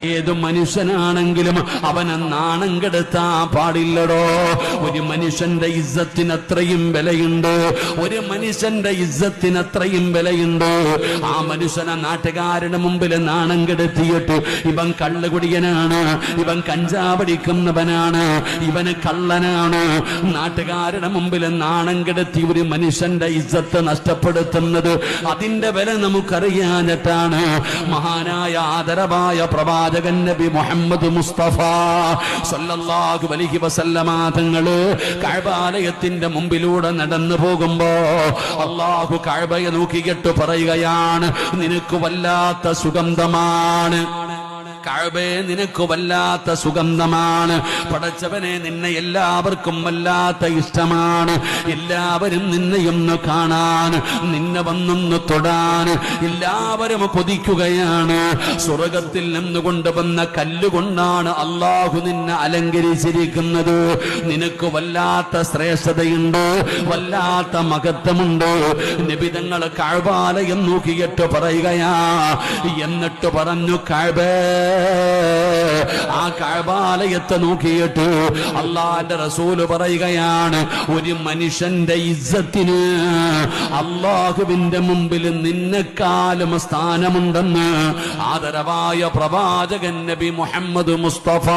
ഏതു മനുഷ്യനാണെങ്കിലും അവനെ നാണം കെടുത്താൻ പാടില്ലടോ. ഒരു മനുഷ്യന്റെ ഇസ്സത്തിന് അത്രയും വിലയുണ്ട്. ഒരു മനുഷ്യന്റെ ഇസ്സത്തിന് അത്രയും വിലയുണ്ട്. ആ മനുഷ്യനെ നാട്ടുകാരുടെ മുമ്പിൽ നാണം കെടുത്തിയിട്ട് ഇവൻ കള്ളുകുടിയനാണ്, ഇവൻ കഞ്ചാവടിക്കുന്നവനാണ്, ഇവന് കള്ളനാണ്, നാട്ടുകാരുടെ മുമ്പിൽ നാണം കെടുത്തി ഒരു മനുഷ്യന്റെ ഇസ്സത്ത് നഷ്ടപ്പെടുത്തുന്നത് അതിന്റെ വില നമുക്കറിയാഞ്ഞിട്ടാണ് മഹാനായ ആദരവായ പ്രവാചകൻ നബി മുഹമ്മദ് മുസ്തഫ സല്ലല്ലാഹു അലൈഹി വസല്ലമ തങ്ങള് കഅബാലയത്തിന്റെ മുമ്പിലൂടെ നടന്നു പോകുമ്പോ അല്ലാഹു കഅബയെ നോക്കിയിട്ട് പറയുകയാണ്, നിനക്ക് വല്ലാത്ത സുഗന്ധമാണ് കഅബേ, നിനക്ക് വല്ലാത്ത സുഗന്ധമാണ്. പടച്ചവനെ, നിന്നെ എല്ലാവർക്കും വല്ലാത്ത ഇഷ്ടമാണ്. എല്ലാവരും നിന്നെയൊന്ന് കാണാൻ, നിന്നെ വന്നൊന്ന് തൊടാൻ എല്ലാവരും കൊതിക്കുകയാണ്. സ്വർഗത്തിൽ നിന്ന് കൊണ്ടുവന്ന കല്ലുകൊണ്ടാണ് അല്ലാഹു നിന്നെ അലങ്കരിച്ചിരിക്കുന്നത്. നിനക്ക് വല്ലാത്ത ശ്രേഷ്ഠതയുണ്ട്, വല്ലാത്ത മഹത്വമുണ്ട്. നബി തങ്ങൾ കഅബാലയം നോക്കിയിട്ട് പറയുകയാ, എന്നിട്ട് പറഞ്ഞു, കഅബേ, ആ കഅബാലയത്തെ നോക്കിയിട്ട് അല്ലാഹുവിന്റെ റസൂല് പറയുകയാണ്, ഒരു മനുഷ്യന്റെ ഇസ്സത്തിന് അല്ലാഹുവിന്റെ മുമ്പിൽ നിന്നെക്കാളും സ്ഥാനമുണ്ടെന്ന് ആദരവായ പ്രവാചകൻ നബി മുഹമ്മദ് മുസ്തഫ